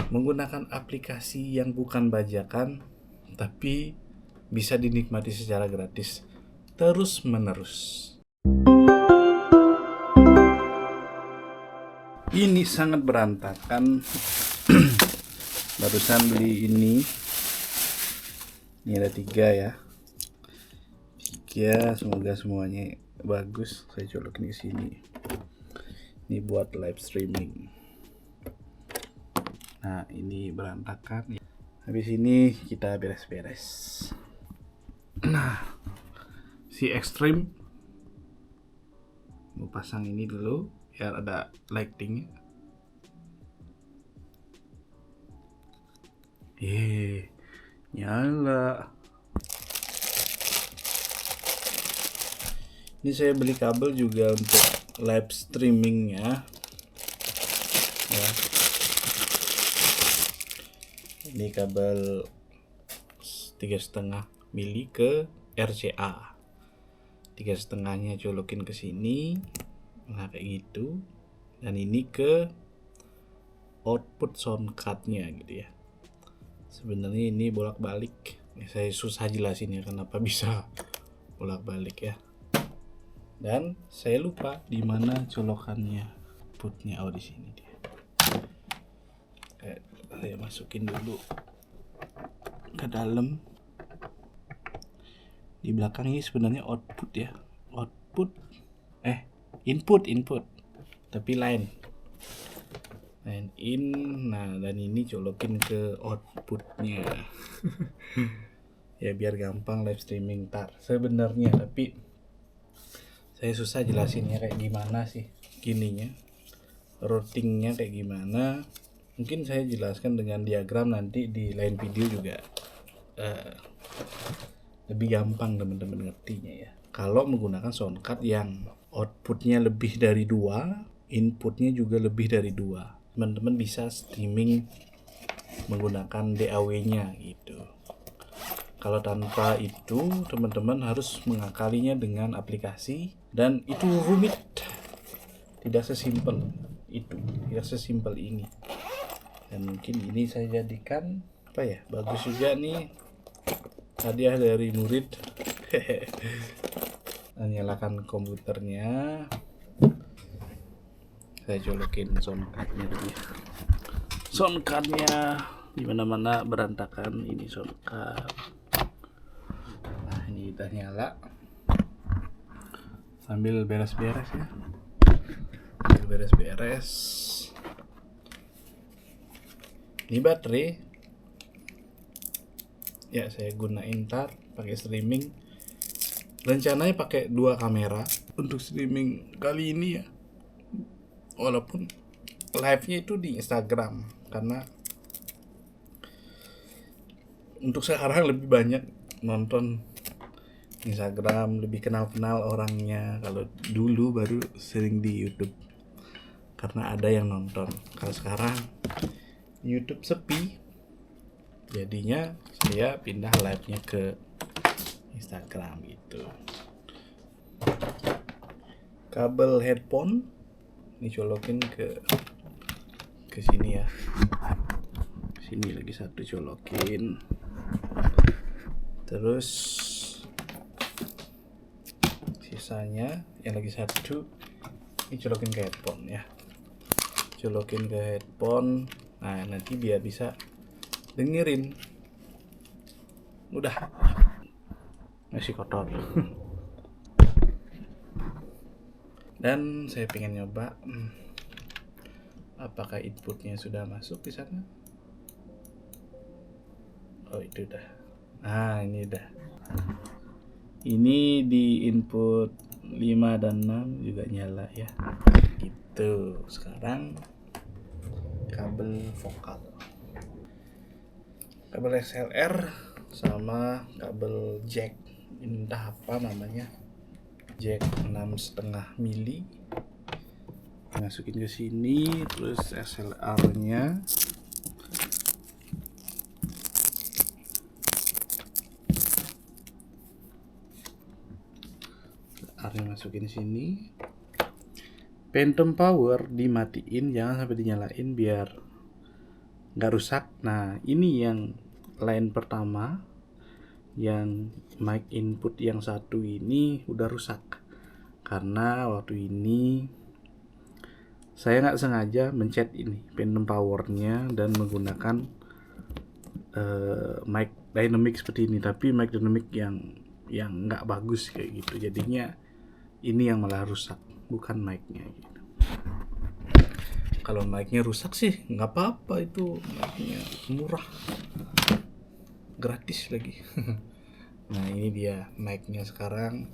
menggunakan aplikasi yang bukan bajakan tapi bisa dinikmati secara gratis terus menerus. Ini sangat berantakan. Barusan beli ini ada 3 ya. 3, semoga semuanya bagus. Saya colokin di sini. Ini buat live streaming. Nah, ini berantakan. Habis ini kita beres-beres. Nah, si Extreme mau pasang ini dulu biar ada lightingnya. Nyala. Ini saya beli kabel juga untuk live streamingnya ya. Ini kabel 3,5 mili ke RCA, 3,5-nya colokin ke sini, nah kayak gitu. Dan ini ke output sound card-nya gitu ya. Sebenarnya ini bolak-balik. Saya susah jelasin ya kenapa bisa bolak-balik ya. Dan saya lupa di mana colokannya putnya. Oh, di sini dia. Saya masukin dulu ke dalam. Di belakang ini sebenarnya output ya. Input. Tapi line in. Nah, dan ini colokin ke outputnya. Ya biar gampang live streaming sebenarnya, tapi saya susah jelasinnya kayak gimana sih gininya, routingnya kayak gimana. Mungkin saya jelaskan dengan diagram nanti di lain video juga, lebih gampang teman-teman ngertinya ya. Kalau menggunakan sound card yang outputnya lebih dari 2, inputnya juga lebih dari 2, teman-teman bisa streaming menggunakan DAW-nya gitu. Kalau tanpa itu, teman-teman harus mengakalinya dengan aplikasi, dan itu rumit. Tidak sesimpel itu, tidak sesimpel ini. Dan mungkin ini saya jadikan bagus juga nih, hadiah dari murid. Nyalakan komputernya. Saya colokin sound card-nya dulu ya. Sound card-nya di mana-mana berantakan. Ini sound card. Nah, ini udah nyala. Sambil beres-beres ya. Ini baterai. Ya, saya gunain pakai streaming. Rencananya pakai 2 kamera untuk streaming kali ini ya. Walaupun live-nya itu di Instagram, karena untuk sekarang lebih banyak nonton Instagram, lebih kenal orangnya. Kalau dulu baru sering di YouTube karena ada yang nonton. Kalau sekarang YouTube sepi, jadinya saya pindah live-nya ke Instagram gitu. Kabel headphone ini colokin ke sini ya. Sini lagi satu colokin. Terus sisanya yang lagi satu ini colokin ke headphone ya. Colokin ke headphone. Nah, nanti biar bisa dengerin. Udah. Masih kotor. Dan saya pengen nyoba apakah inputnya sudah masuk di sana. Oh, itu udah. Nah, ini udah. Ini di input 5 dan 6 juga nyala ya. Gitu. Sekarang kabel vokal. Kabel XLR sama kabel jack. Ini entah apa namanya. Jack 6,5 mili. Masukin ke sini, terus XLR-nya. Masukin sini. Phantom power dimatiin, jangan sampai dinyalain biar nggak rusak. Nah ini yang line pertama, yang mic input yang satu ini udah rusak karena waktu ini saya nggak sengaja mencet ini phantom powernya dan menggunakan mic dynamic seperti ini, tapi mic dynamic yang nggak bagus kayak gitu, jadinya ini yang malah rusak, bukan mic-nya gitu. Kalau mic-nya rusak sih nggak apa-apa, itu mic-nya murah, gratis lagi. Nah ini dia mic-nya sekarang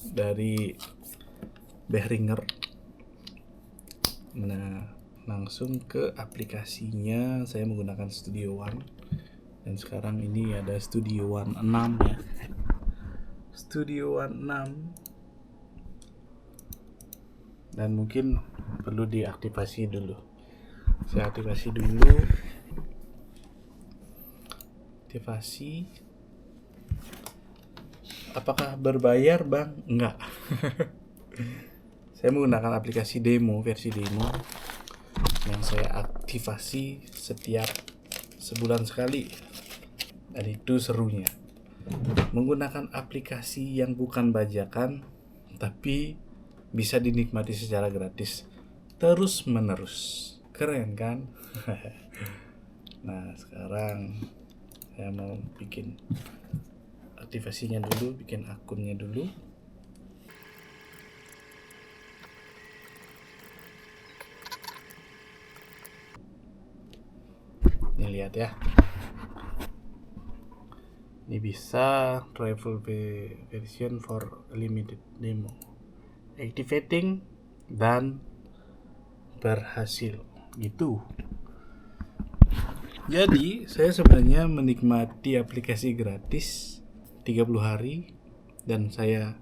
dari Behringer. Nah langsung ke aplikasinya, saya menggunakan Studio One dan sekarang ini ada Studio One 6 ya. Studio One 6 dan mungkin perlu diaktifasi dulu. Saya aktifasi dulu. Aktivasi. Apakah berbayar, Bang? Enggak. Saya menggunakan aplikasi demo, versi demo yang saya aktivasi setiap sebulan sekali. Dan itu serunya. Menggunakan aplikasi yang bukan bajakan tapi bisa dinikmati secara gratis terus menerus. Keren kan? Nah sekarang saya mau bikin aktivasinya dulu, bikin akunnya dulu. Ini lihat ya, ini bisa travel version for limited demo, activating dan berhasil gitu. Jadi saya sebenarnya menikmati aplikasi gratis 30 hari dan saya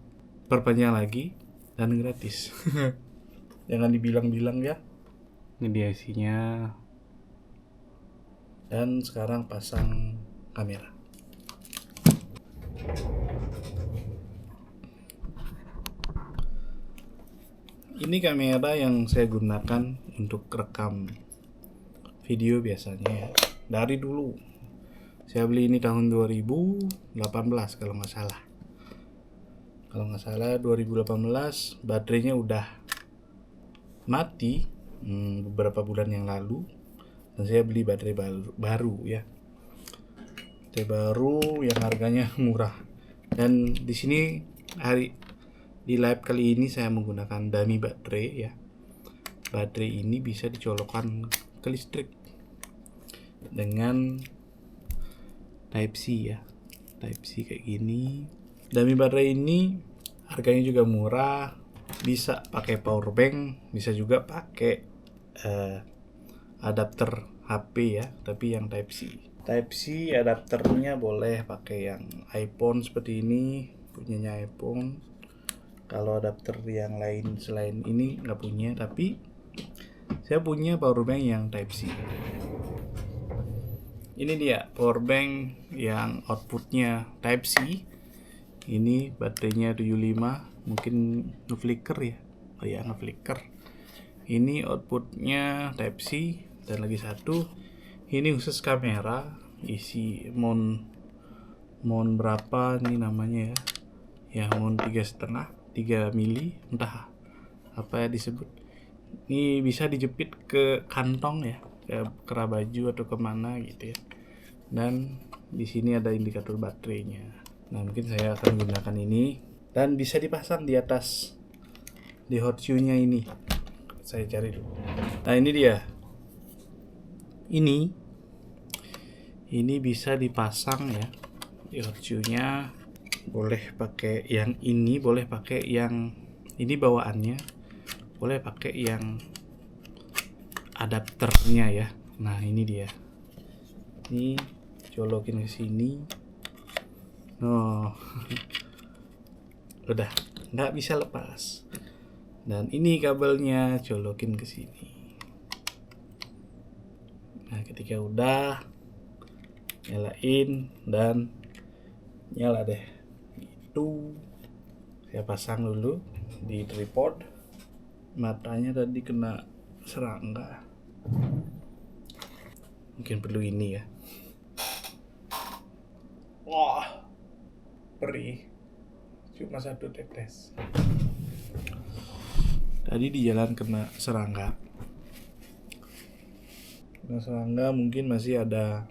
perpanjang lagi dan gratis. Jangan dibilang-bilang ya. Ini dia isinya. Dan sekarang pasang kamera. Ini kamera yang saya gunakan untuk rekam video biasanya ya. Dari dulu. Saya beli ini tahun 2018 kalau nggak salah. Kalau nggak salah 2018, baterainya udah mati beberapa bulan yang lalu. Dan saya beli baterai baru ya. Baterai baru yang harganya murah. Dan di sini di live kali ini saya menggunakan dummy baterai ya. Baterai ini bisa dicolokkan ke listrik dengan Type C ya. Type C kayak gini. Dummy baterai ini harganya juga murah. Bisa pakai power bank, bisa juga pakai adapter HP ya, tapi yang Type C. Type C adapternya boleh pakai yang iPhone seperti ini, punyanya iPhone. Kalau adapter yang lain selain ini nggak punya, tapi saya punya power bank yang Type C. Ini dia power bank yang outputnya Type C. Ini baterainya 75, mungkin ngeflicker ya. Oh ya, ngeflicker. Ini outputnya Type C. Dan lagi satu, ini khusus kamera, isi mount berapa nih namanya ya, mount 3,5, 3 mili, entah apa ya disebut. Ini bisa dijepit ke kantong ya, ke kera baju atau kemana gitu ya. Dan di sini ada indikator baterainya. Nah mungkin saya akan gunakan ini dan bisa dipasang di atas di hot shoe-nya ini. Saya cari dulu. Nah ini dia. Ini bisa dipasang ya di hot shoe-nya. Boleh pakai yang ini, boleh pakai yang ini bawaannya, boleh pakai yang adapternya ya. Nah ini dia. Ini colokin ke sini. Oh, udah nggak bisa lepas. Dan ini kabelnya colokin ke sini. Nah ketika udah nyalain dan nyala deh, itu saya pasang dulu di tripod. Matanya tadi kena serangga. Mungkin perlu ini ya. Wah, perih. Cuma 1 tetes. Tadi di jalan kena serangga. Mungkin masih ada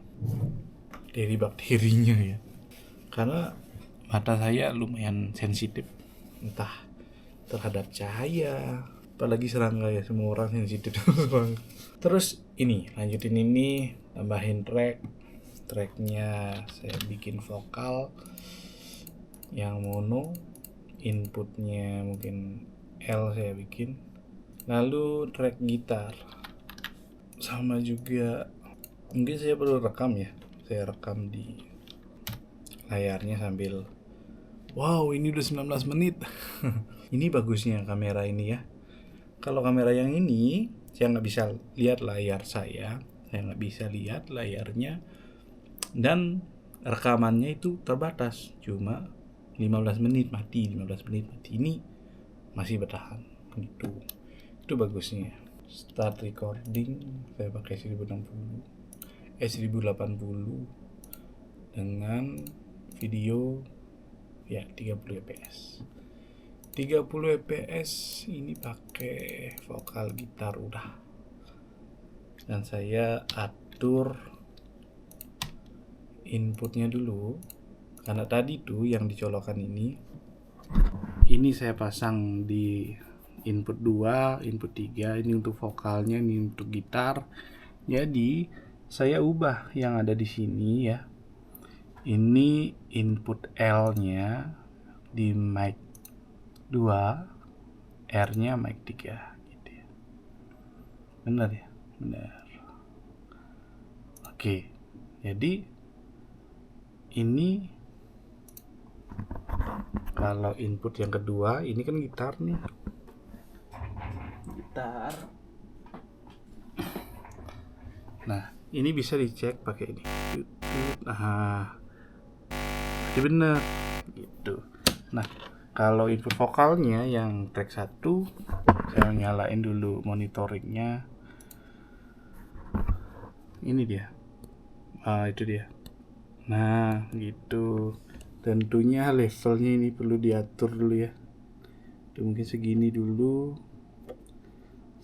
bakterinya ya. Karena mata saya lumayan sensitif, entah terhadap cahaya, apalagi serangga ya, semua orang sensitif serangga. Terus ini, lanjutin ini, tambahin tracknya saya bikin vokal yang mono, inputnya mungkin L saya bikin, lalu track gitar sama juga mungkin saya perlu rekam ya, saya rekam di layarnya sambil wow ini udah 19 menit. Ini bagusnya kamera ini ya. Kalau kamera yang ini saya nggak bisa lihat layar saya nggak bisa lihat layarnya, dan rekamannya itu terbatas cuma 15 menit mati. Ini masih bertahan gitu. Itu bagusnya. Start recording saya pakai 1080 dengan video ya 30 fps. 30 fps ini pakai vokal gitar udah. Dan saya atur inputnya dulu. Karena tadi tuh yang dicolokkan ini saya pasang di input 2, input 3, ini untuk vokalnya, ini untuk gitar. Jadi saya ubah yang ada di sini ya. Ini input L-nya di mic 2, R-nya mic 3 gitu ya. Benar ya? Benar. Oke. Jadi ini kalau input yang kedua, ini kan gitar nih. Gitar. Nah, ini bisa dicek pakai ini. Nah, jadi bener gitu. Nah, kalau input vokalnya yang track 1, saya nyalain dulu monitoringnya. Ini dia. Itu dia. Nah, gitu. Tentunya levelnya ini perlu diatur dulu ya. Itu mungkin segini dulu.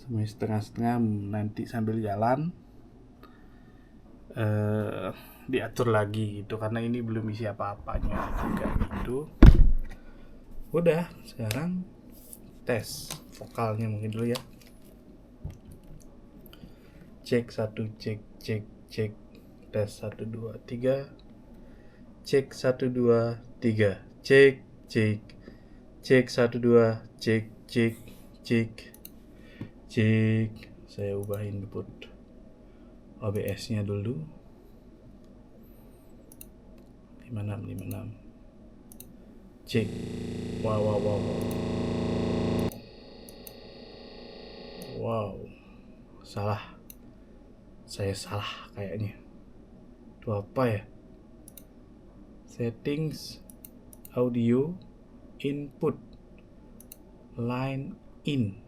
Sampai setengah-setengah, nanti sambil jalan diatur lagi gitu, karena ini belum isi apa-apanya juga gitu. Udah, sekarang tes vokalnya mungkin dulu ya. Cek 1, cek tes 1 2 3. Cek 1 2 3. Cek 1 2 cek. Saya ubah input OBS-nya dulu 56. Cek. Wow. Saya salah kayaknya. Itu apa ya? Settings audio input line in.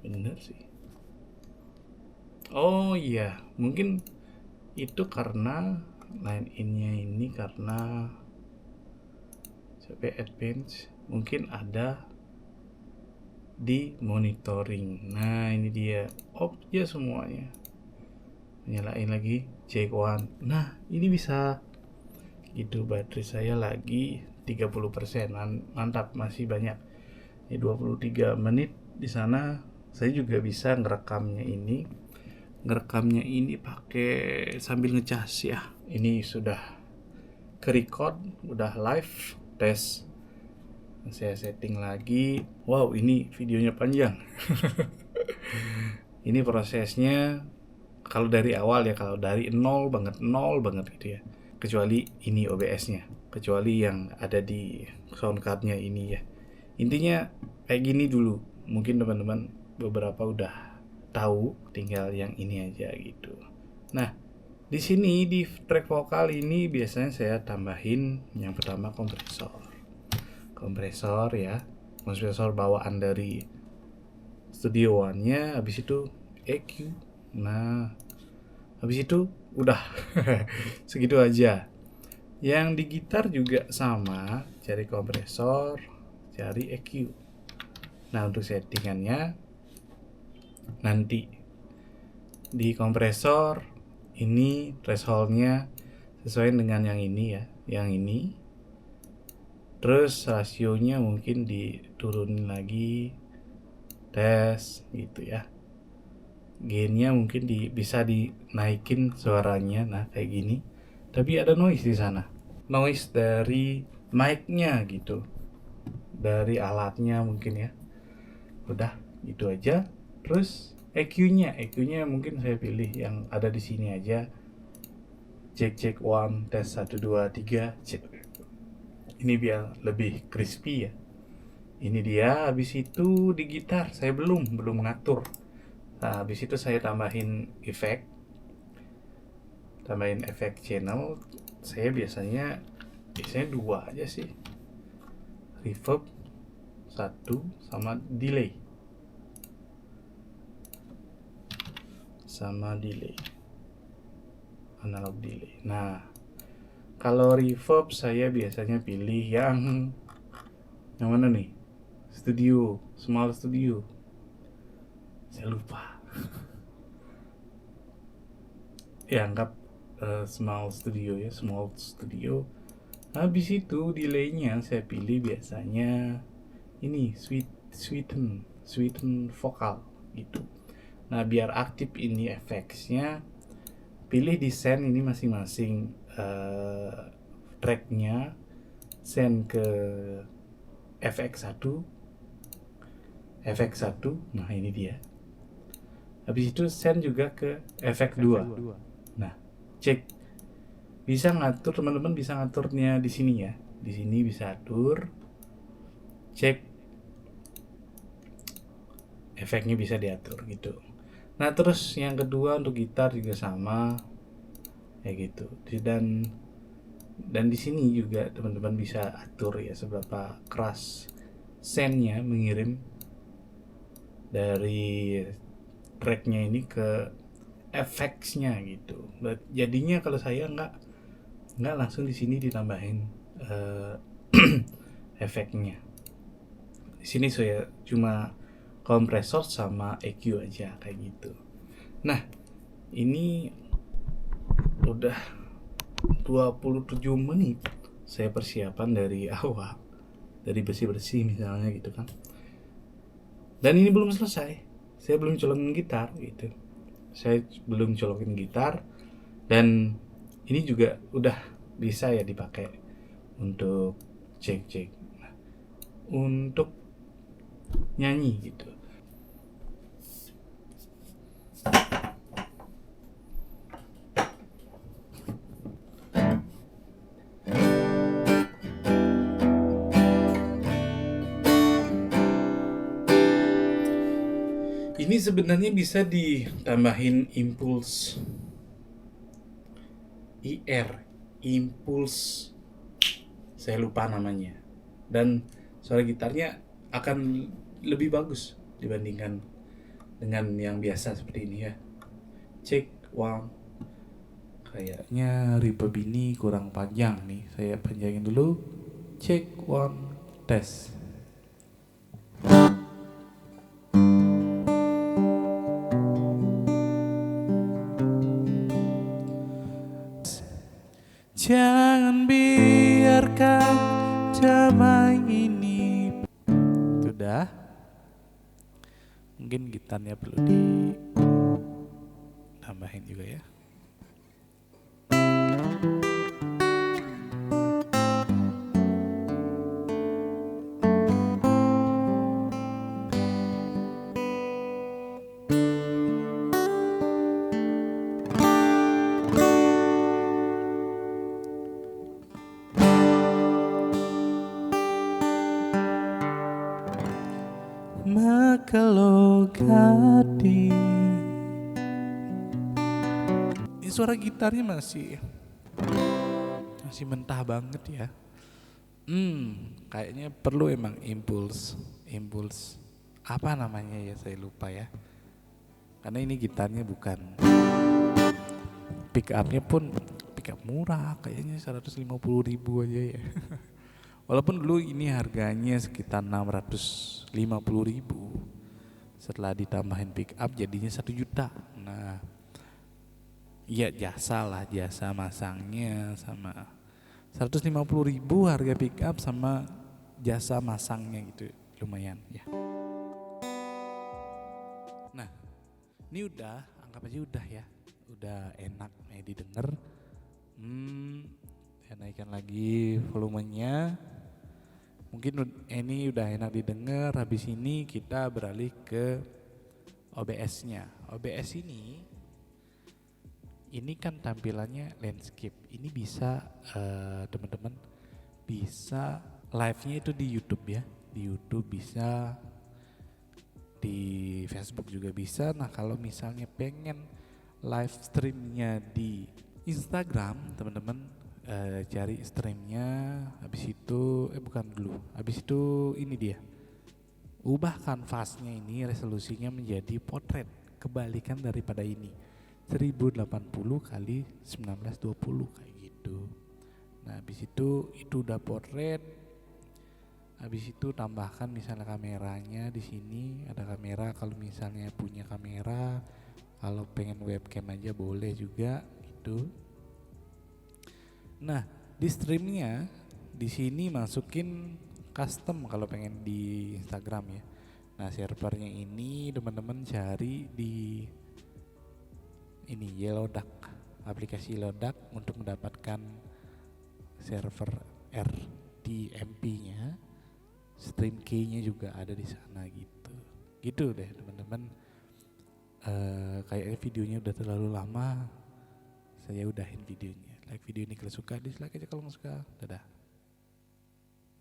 Bener sih. Oh iya, mungkin itu karena line in-nya ini karena sampai advance mungkin ada di monitoring. Nah, ini dia. Ya semuanya. Nyalain lagi check 1. Nah, ini bisa gitu. Baterai saya lagi 30%. Mantap, masih banyak. Ini 23 menit di sana. Saya juga bisa ngerekamnya ini pakai sambil ngecas ya. Ini sudah ke-record, udah live tes. Saya setting lagi. Wow, ini videonya panjang. Ini prosesnya kalau dari awal ya, kalau dari nol banget gitu ya. Kecuali ini OBS-nya, kecuali yang ada di soundcard-nya ini ya. Intinya kayak gini dulu. Mungkin teman-teman beberapa udah tahu, tinggal yang ini aja gitu. Nah, di sini di track vokal ini biasanya saya tambahin yang pertama kompresor ya, kompresor bawaan dari Studio One-nya. Habis itu EQ. Nah, habis itu udah segitu aja. Yang di gitar juga sama, cari kompresor, cari EQ. Nah, untuk settingannya nanti di kompresor ini thresholdnya sesuai dengan yang ini ya, yang ini. Terus rasionya mungkin diturunin lagi, tes gitu ya. Gainnya mungkin bisa dinaikin suaranya, nah kayak gini. Tapi ada noise di sana, noise dari mic-nya gitu, dari alatnya mungkin ya. Udah gitu aja. Terus EQ-nya mungkin saya pilih yang ada di sini aja. Cek 1, tes 1 2 3 cek. Ini biar lebih crispy ya. Ini dia. Habis itu di gitar saya belum ngatur. Nah, habis itu saya tambahin efek channel. Saya biasanya 2 aja sih, reverb 1 sama delay analog delay. Nah, kalau reverb saya biasanya pilih yang mana nih, small studio, saya lupa ya, anggap small studio. Habis itu delaynya saya pilih biasanya ini sweeten vokal gitu. Nah, biar aktif ini efeknya, pilih di send ini masing-masing tracknya, send ke FX1. Nah ini dia. Habis itu send juga ke FX2. Nah, cek, bisa ngatur, teman-teman bisa ngaturnya di sini ya. Di sini bisa atur, cek efeknya bisa diatur gitu. Nah, terus yang kedua untuk gitar juga sama kayak gitu. Dan di sini juga teman-teman bisa atur ya seberapa keras sendnya mengirim dari tracknya ini ke efeknya gitu. Jadinya kalau saya nggak langsung di sini ditambahin efeknya. Di sini saya cuma kompresor sama EQ aja kayak gitu. Nah, ini udah 27 menit saya persiapan dari awal, dari bersih-bersih misalnya gitu kan. Dan ini belum selesai, saya belum colokin gitar gitu. Dan ini juga udah bisa ya dipakai untuk cek. Nah, untuk nyanyi gitu. Ini sebenarnya bisa ditambahin impuls impuls, saya lupa namanya. Dan suara gitarnya akan lebih bagus dibandingkan dengan yang biasa seperti ini ya. Cek, wow. Kayaknya reverb ini kurang panjang nih. Saya panjangin dulu. Cek, one, tes. Jangan biarkan damai ini. Sudah. Mungkin gitarnya perlu ditambahin juga ya. Kalau gading, ini suara gitarnya masih mentah banget ya. Kayaknya perlu emang impuls apa namanya ya, saya lupa ya. Karena ini gitarnya bukan pick upnya pun pick up murah, kayaknya 150.000 aja ya. Walaupun dulu ini harganya sekitar 650.000, setelah ditambahin pick up jadinya 1 juta. Nah, iya jasa masangnya sama 150.000 harga pick up sama jasa masangnya gitu, lumayan ya. Nah, ini udah, anggap aja udah ya, udah enak nih didengar. Saya naikkan lagi volumenya. Mungkin ini udah enak didengar. Habis ini kita beralih ke OBS-nya. OBS ini kan tampilannya landscape. Ini bisa teman-teman bisa live-nya itu di YouTube ya. Di YouTube bisa, di Facebook juga bisa. Nah, kalau misalnya pengen live streamnya di Instagram, teman-teman cari streamnya, habis itu habis itu ini dia, ubah kanvasnya ini resolusinya menjadi potret, kebalikan daripada ini 1080 kali 1920 kayak gitu. Nah, habis itu udah potret. Habis itu tambahkan misalnya kameranya, di sini ada kamera kalau misalnya punya kamera, kalau pengen webcam aja boleh juga gitu. Nah, di streamnya di sini masukin custom kalau pengen di Instagram ya. Nah, servernya ini teman-teman cari di ini Yellowduck, aplikasi Yellowduck untuk mendapatkan server RDMP-nya. Stream key-nya juga ada di sana gitu. Gitu deh teman-teman. Kayaknya videonya udah terlalu lama. Saya udahin videonya. Like video ini kalau suka, dislike aja kalau nggak suka. Dadah.